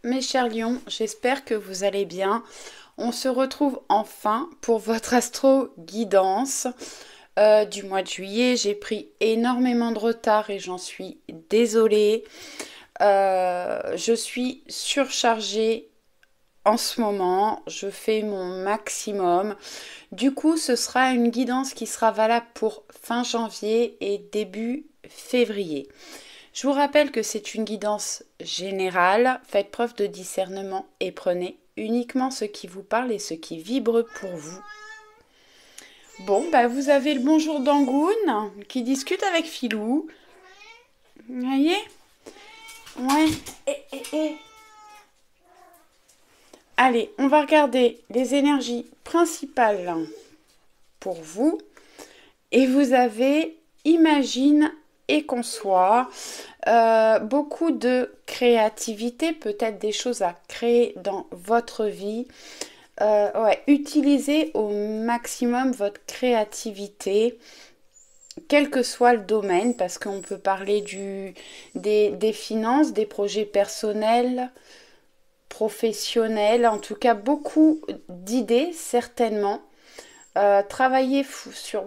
mes chers lions, j'espère que vous allez bien. On se retrouve enfin pour votre astro guidance du mois de juillet. J'ai pris énormément de retard et j'en suis désolée. Je suis surchargée en ce moment, je fais mon maximum. Du coup, ce sera une guidance qui sera valable pour fin janvier et début février. Je vous rappelle que c'est une guidance générale. Faites preuve de discernement et prenez uniquement ce qui vous parle et ce qui vibre pour vous. Bon, bah vous avez le bonjour d'Angoune qui discute avec Filou. Vous voyez? Ouais. Allez, on va regarder les énergies principales pour vous. Et vous avez imagine et conçoit, beaucoup de créativité, peut-être des choses à créer dans votre vie. Utilisez au maximum votre créativité, quel que soit le domaine, parce qu'on peut parler des finances, des projets personnels, professionnels, en tout cas beaucoup d'idées certainement. Travaillez sur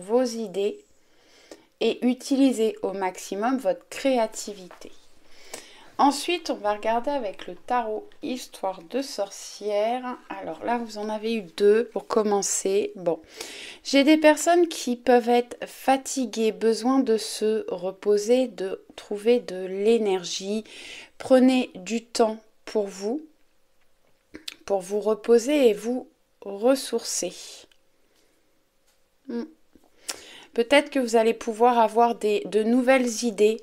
vos idées et utilisez au maximum votre créativité. Ensuite, on va regarder avec le tarot Histoire de sorcière. Alors là, vous en avez eu deux pour commencer. Bon, j'ai des personnes qui peuvent être fatiguées, besoin de se reposer, de trouver de l'énergie. Prenez du temps pour vous reposer et vous ressourcer. Peut-être que vous allez pouvoir avoir de nouvelles idées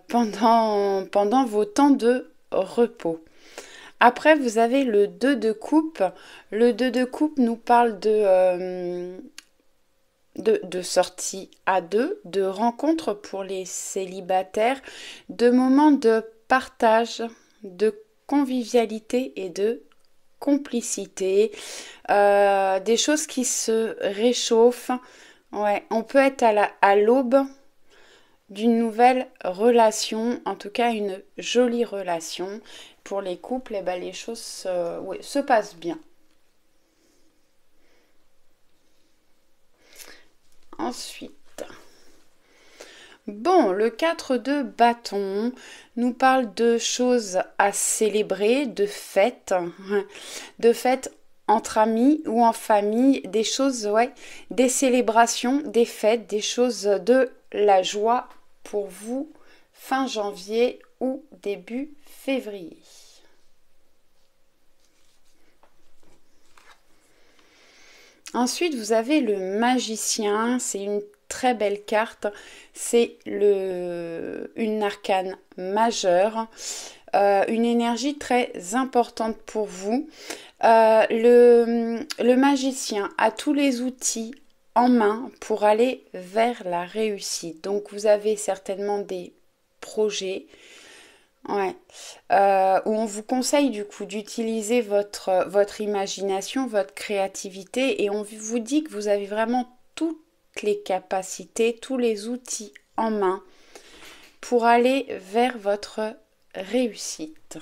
pendant vos temps de repos. Après, vous avez le 2 de coupe. Le 2 de coupe nous parle de sorties à deux, de rencontres pour les célibataires, de moments de partage, de convivialité et de complicité, des choses qui se réchauffent. Ouais, on peut être à l'aube d'une nouvelle relation, en tout cas une jolie relation. Pour les couples, eh ben, les choses se passent bien. Ensuite, bon, le 4 de bâton nous parle de choses à célébrer, de fêtes entre amis ou en famille, des choses, des célébrations, des fêtes, des choses de la joie pour vous fin janvier ou début février. Ensuite, vous avez le magicien, c'est une très belle carte, c'est une arcane majeure, une énergie très importante pour vous. Le magicien a tous les outils en main pour aller vers la réussite. Donc vous avez certainement des projets, où on vous conseille du coup d'utiliser votre imagination, votre créativité, et on vous dit que vous avez vraiment toutes les capacités, tous les outils en main pour aller vers votre réussite.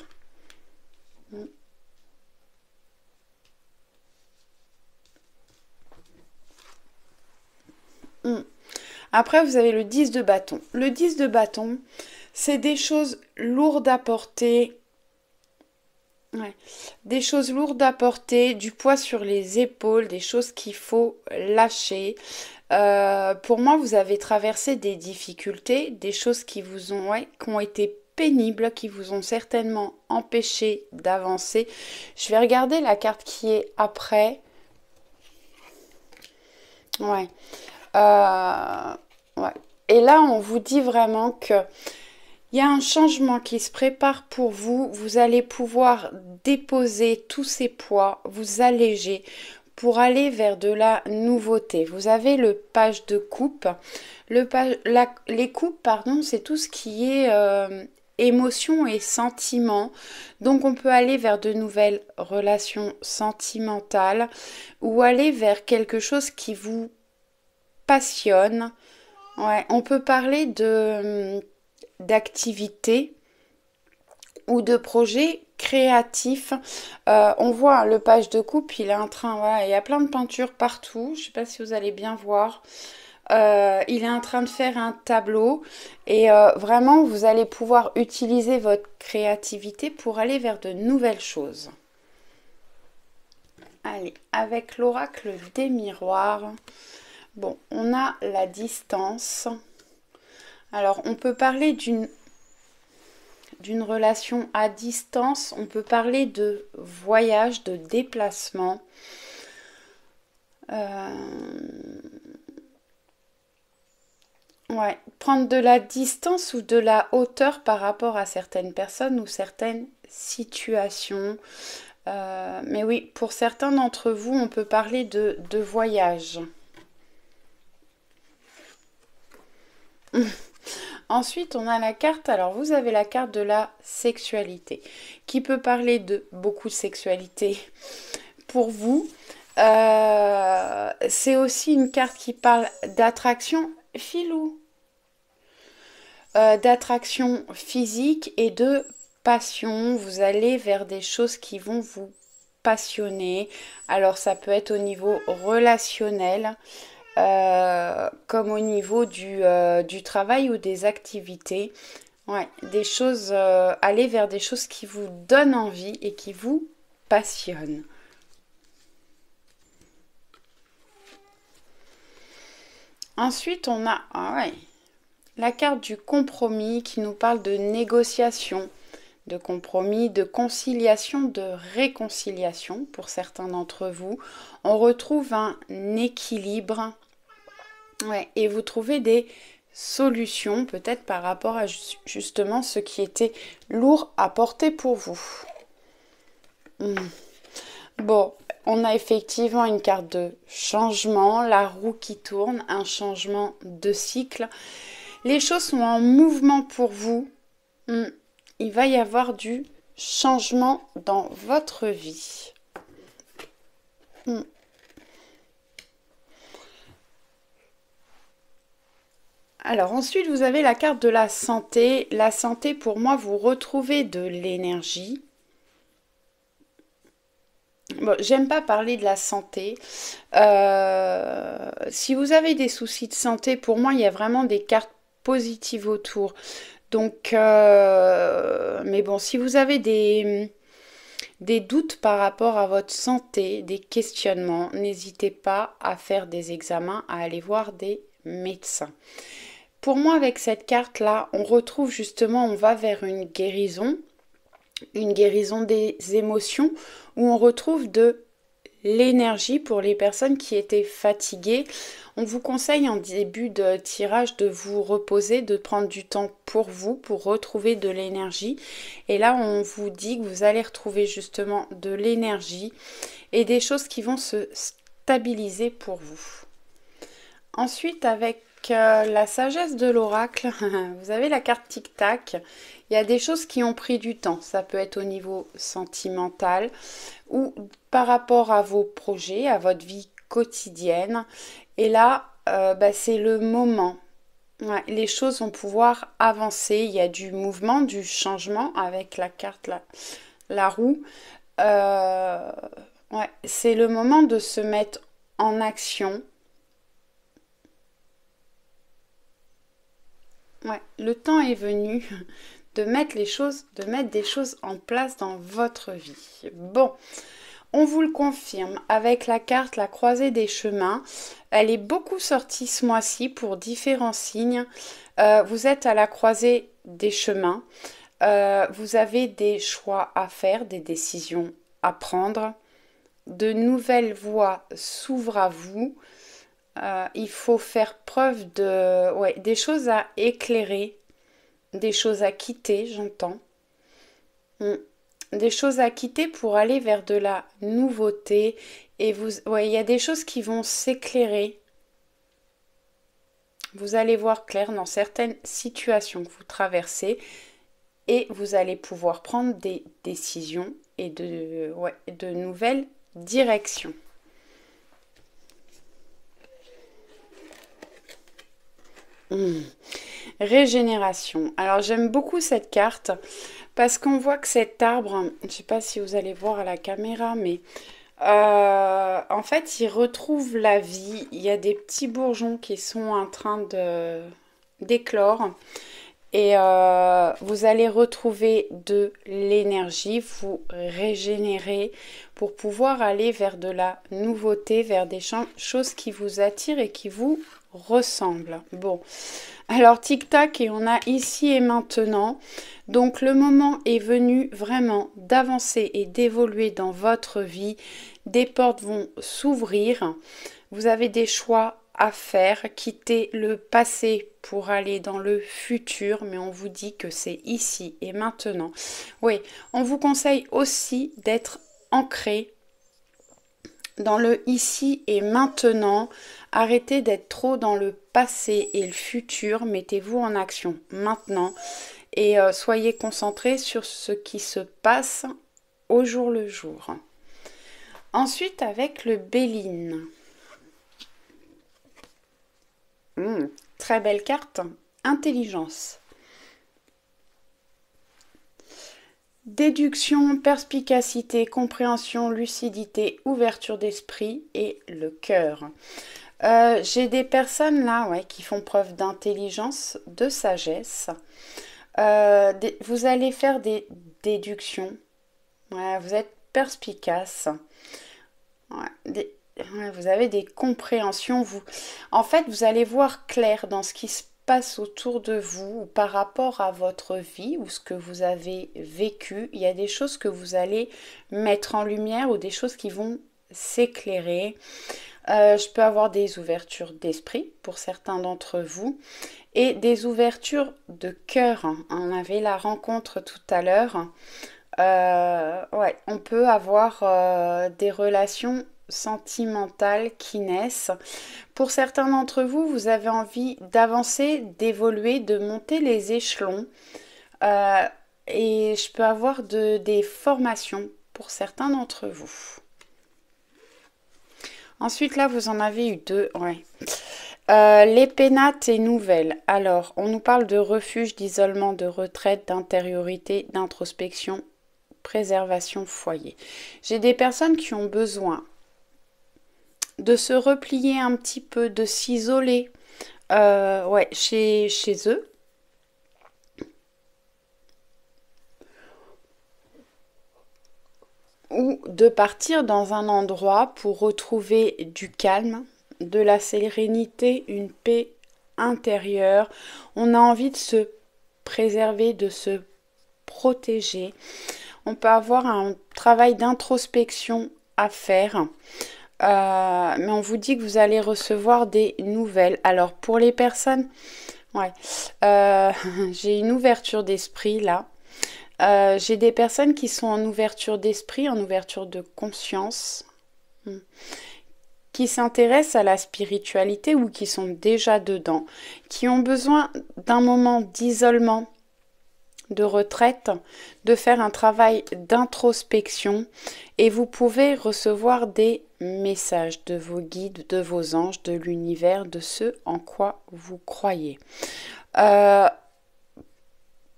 Après, vous avez le 10 de bâton. Le 10 de bâton, c'est des choses lourdes à porter. Des choses lourdes à porter, du poids sur les épaules, des choses qu'il faut lâcher. Pour moi, vous avez traversé des difficultés, des choses qui qui ont été pénibles, qui vous ont certainement empêché d'avancer. Je vais regarder la carte qui est après. Ouais. Ouais. Et là, on vous dit vraiment que il y a un changement qui se prépare pour vous. Vous allez pouvoir déposer tous ces poids, vous alléger pour aller vers de la nouveauté. Vous avez le page de coupe. Les coupes, pardon, c'est tout ce qui est émotion et sentiment. Donc on peut aller vers de nouvelles relations sentimentales ou aller vers quelque chose qui vous passionne. Ouais, on peut parler d'activité ou de projets créatifs. On voit le page de coupe, il est en train, voilà, il y a plein de peintures partout. Je ne sais pas si vous allez bien voir. Il est en train de faire un tableau et vraiment vous allez pouvoir utiliser votre créativité pour aller vers de nouvelles choses. Allez, avec l'oracle des miroirs, bon, on a la distance. Alors, on peut parler d'une relation à distance, on peut parler de voyage, de déplacement. Ouais, prendre de la distance ou de la hauteur par rapport à certaines personnes ou certaines situations. Mais oui, pour certains d'entre vous, on peut parler de voyage. Ensuite, on a la carte, alors vous avez la carte de la sexualité, qui peut parler de beaucoup de sexualité pour vous. C'est aussi une carte qui parle d'attraction, filou, d'attraction physique et de passion. Vous allez vers des choses qui vont vous passionner. Alors ça peut être au niveau relationnel, comme au niveau du travail ou des activités. Ouais, des choses, aller vers des choses qui vous donnent envie et qui vous passionnent. Ensuite, on a la carte du compromis qui nous parle de négociation, de compromis, de conciliation, de réconciliation pour certains d'entre vous. On retrouve un équilibre et vous trouvez des solutions peut-être par rapport à justement ce qui était lourd à porter pour vous. Bon, on a effectivement une carte de changement, la roue qui tourne, un changement de cycle. Les choses sont en mouvement pour vous. Il va y avoir du changement dans votre vie. Alors ensuite, vous avez la carte de la santé. La santé, pour moi, vous retrouvez de l'énergie. Bon, j'aime pas parler de la santé. Si vous avez des soucis de santé, pour moi, il y a vraiment des cartes positives autour. Donc, mais bon, si vous avez des doutes par rapport à votre santé, des questionnements, n'hésitez pas à faire des examens, à aller voir des médecins. Pour moi, avec cette carte-là, on retrouve justement, on va vers une guérison des émotions, où on retrouve de l'énergie pour les personnes qui étaient fatiguées. On vous conseille en début de tirage de vous reposer, de prendre du temps pour vous, pour retrouver de l'énergie. Et là, on vous dit que vous allez retrouver justement de l'énergie et des choses qui vont se stabiliser pour vous. Ensuite, avec la sagesse de l'oracle, vous avez la carte tic-tac. Il y a des choses qui ont pris du temps. Ça peut être au niveau sentimental ou par rapport à vos projets, à votre vie quotidienne. Et là, c'est le moment. Ouais, les choses vont pouvoir avancer. Il y a du mouvement, du changement avec la carte, la roue. C'est le moment de se mettre en action. Ouais, le temps est venu de mettre des choses en place dans votre vie. Bon, on vous le confirme avec la carte La Croisée des Chemins. Elle est beaucoup sortie ce mois-ci pour différents signes. Vous êtes à la croisée des chemins. Vous avez des choix à faire, des décisions à prendre. De nouvelles voies s'ouvrent à vous. Il faut faire preuve des choses à éclairer, des choses à quitter, j'entends. Des choses à quitter pour aller vers de la nouveauté. Et il y a des choses qui vont s'éclairer. Vous allez voir clair dans certaines situations que vous traversez et vous allez pouvoir prendre des décisions et de nouvelles directions. Régénération. Alors j'aime beaucoup cette carte parce qu'on voit que cet arbre, je ne sais pas si vous allez voir à la caméra, mais en fait il retrouve la vie. Il y a des petits bourgeons qui sont en train de d'éclore. Et vous allez retrouver de l'énergie, vous régénérer pour pouvoir aller vers de la nouveauté, vers des choses qui vous attirent et qui vous ressemblent. Bon, alors tic-tac et on a ici et maintenant. Donc le moment est venu vraiment d'avancer et d'évoluer dans votre vie. Des portes vont s'ouvrir. Vous avez des choix à faire, quitter le passé pour aller dans le futur, mais on vous dit que c'est ici et maintenant. Oui, on vous conseille aussi d'être ancré dans le ici et maintenant. Arrêtez d'être trop dans le passé et le futur, mettez-vous en action maintenant et soyez concentrés sur ce qui se passe au jour le jour. Ensuite avec le Béline. Très belle carte. Intelligence. Déduction, perspicacité, compréhension, lucidité, ouverture d'esprit et le cœur. J'ai des personnes là qui font preuve d'intelligence, de sagesse. Vous allez faire des déductions. Vous êtes perspicace. Vous avez des compréhensions. En fait, vous allez voir clair dans ce qui se passe autour de vous par rapport à votre vie ou ce que vous avez vécu. Il y a des choses que vous allez mettre en lumière ou des choses qui vont s'éclairer. Je peux avoir des ouvertures d'esprit pour certains d'entre vous et des ouvertures de cœur. On avait la rencontre tout à l'heure. On peut avoir des relations sentimentales qui naissent. Pour certains d'entre vous, vous avez envie d'avancer, d'évoluer, de monter les échelons. Et je peux avoir des formations pour certains d'entre vous. Ensuite, là, vous en avez eu deux. Les pénates et nouvelles. Alors, on nous parle de refuge, d'isolement, de retraite, d'intériorité, d'introspection, préservation, foyer. J'ai des personnes qui ont besoin de se replier un petit peu, de s'isoler chez eux. Ou de partir dans un endroit pour retrouver du calme, de la sérénité, une paix intérieure. On a envie de se préserver, de se protéger. On peut avoir un travail d'introspection à faire. Mais on vous dit que vous allez recevoir des nouvelles. Alors pour les personnes, j'ai une ouverture d'esprit là. J'ai des personnes qui sont en ouverture d'esprit, en ouverture de conscience, qui s'intéressent à la spiritualité ou qui sont déjà dedans, qui ont besoin d'un moment d'isolement, de retraite, de faire un travail d'introspection et vous pouvez recevoir des messages de vos guides, de vos anges, de l'univers, de ce en quoi vous croyez.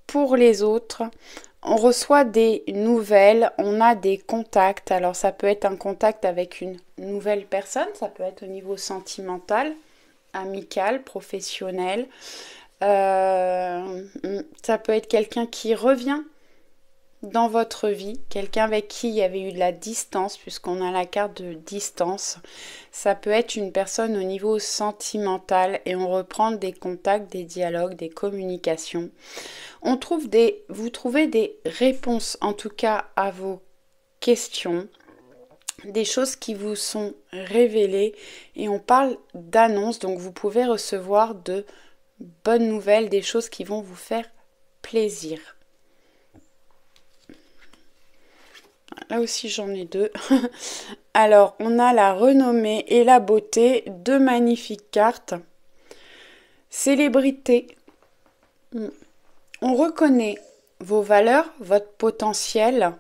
Pour les autres, on reçoit des nouvelles, on a des contacts. Alors ça peut être un contact avec une nouvelle personne, ça peut être au niveau sentimental, amical, professionnel. Ça peut être quelqu'un qui revient dans votre vie, quelqu'un avec qui il y avait eu de la distance, puisqu'on a la carte de distance. Ça peut être une personne au niveau sentimental et on reprend des contacts, des dialogues, des communications. Vous trouvez des réponses en tout cas à vos questions, des choses qui vous sont révélées et on parle d'annonces, donc vous pouvez recevoir de bonnes nouvelles, des choses qui vont vous faire plaisir. Là aussi j'en ai deux. Alors on a la renommée et la beauté, deux magnifiques cartes. Célébrité. On reconnaît vos valeurs, votre potentiel.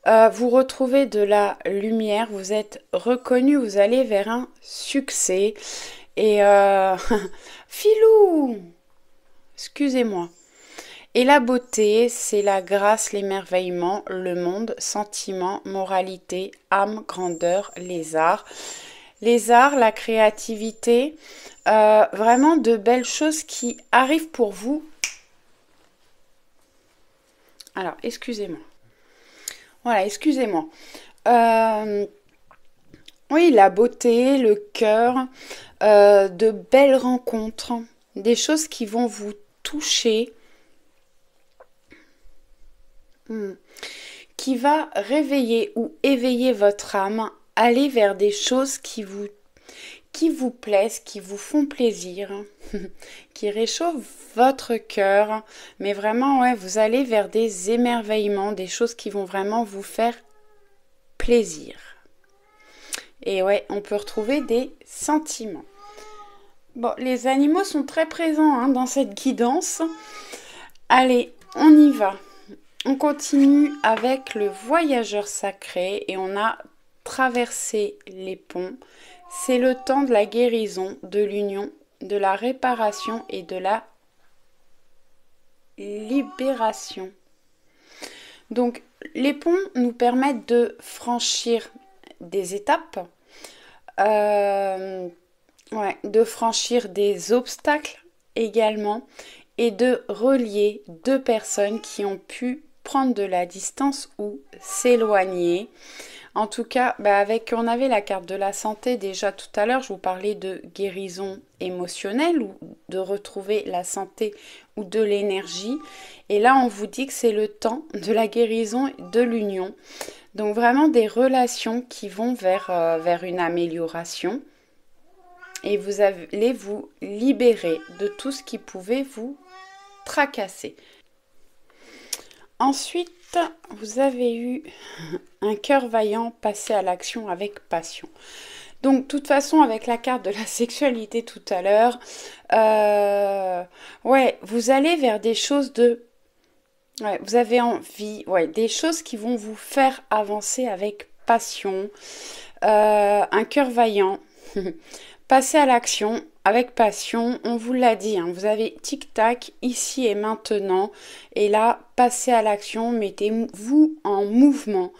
Vous retrouvez de la lumière, vous êtes reconnu, vous allez vers un succès. Et Filou, Excusez-moi. Et la beauté, c'est la grâce, l'émerveillement, le monde, sentiment, moralité, âme, grandeur, les arts. Les arts, la créativité, vraiment de belles choses qui arrivent pour vous. Alors, excusez-moi. Voilà, excusez-moi. Oui, la beauté, le cœur, de belles rencontres, des choses qui vont vous toucher, qui va réveiller ou éveiller votre âme, aller vers des choses qui vous plaisent, qui vous font plaisir, qui réchauffent votre cœur. Mais vraiment, ouais, vous allez vers des émerveillements, des choses qui vont vraiment vous faire plaisir. Et ouais, on peut retrouver des sentiments. Bon, les animaux sont très présents dans cette guidance. Allez, on y va. On continue avec le voyageur sacré et on a traversé les ponts. C'est le temps de la guérison, de l'union, de la réparation et de la libération. Donc, les ponts nous permettent de franchir des étapes, de franchir des obstacles également et de relier deux personnes qui ont pu prendre de la distance ou s'éloigner. En tout cas, on avait la carte de la santé déjà tout à l'heure, je vous parlais de guérison émotionnelle ou de retrouver la santé ou de l'énergie. Et là, on vous dit que c'est le temps de la guérison et de l'union. Donc vraiment des relations qui vont vers une amélioration. Et vous allez vous libérer de tout ce qui pouvait vous tracasser. Ensuite, vous avez eu un cœur vaillant passé à l'action avec passion. Donc, de toute façon, avec la carte de la sexualité tout à l'heure, vous allez vers des choses vous avez envie, des choses qui vont vous faire avancer avec passion. Un cœur vaillant, passer à l'action avec passion, on vous l'a dit, vous avez tic-tac, ici et maintenant, et là, passez à l'action, mettez-vous en mouvement,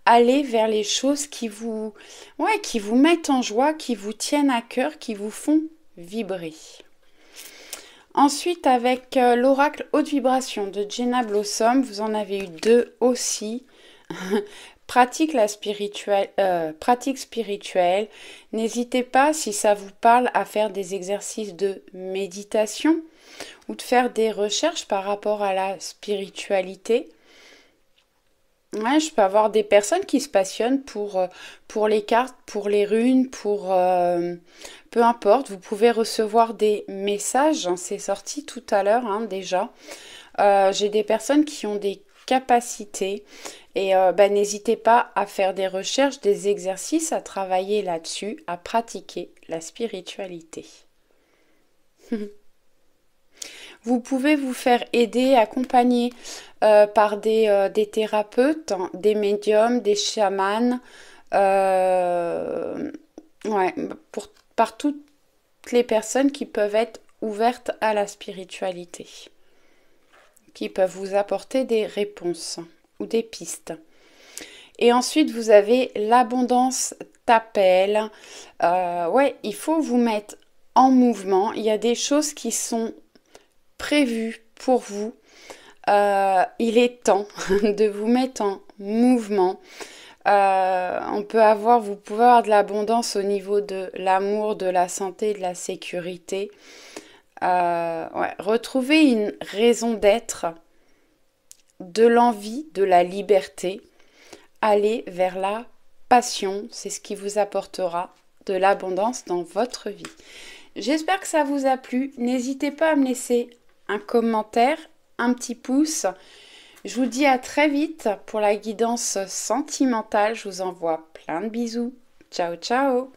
allez vers les choses qui vous mettent en joie, qui vous tiennent à cœur, qui vous font vibrer. Ensuite, avec l'oracle haute vibration de Jenna Blossom, vous en avez eu 2 aussi. Pratique spirituelle. N'hésitez pas, si ça vous parle, à faire des exercices de méditation ou de faire des recherches par rapport à la spiritualité. Ouais, je peux avoir des personnes qui se passionnent pour les cartes, pour les runes, peu importe. Vous pouvez recevoir des messages, c'est sorti tout à l'heure déjà. J'ai des personnes qui ont des capacités et n'hésitez pas à faire des recherches, des exercices, à travailler là-dessus, à pratiquer la spiritualité. Vous pouvez vous faire aider, accompagner par des thérapeutes, des médiums, des chamans, par toutes les personnes qui peuvent être ouvertes à la spiritualité, qui peuvent vous apporter des réponses ou des pistes. Et ensuite, vous avez l'abondance t'appelle. Il faut vous mettre en mouvement. Il y a des choses qui sont prévues pour vous. Il est temps de vous mettre en mouvement. Vous pouvez avoir de l'abondance au niveau de l'amour, de la santé, de la sécurité. Retrouver une raison d'être, de l'envie, de la liberté. Aller vers la passion, c'est ce qui vous apportera de l'abondance dans votre vie. J'espère que ça vous a plu. N'hésitez pas à me laisser un commentaire, un petit pouce. Je vous dis à très vite pour la guidance sentimentale. Je vous envoie plein de bisous. Ciao, ciao!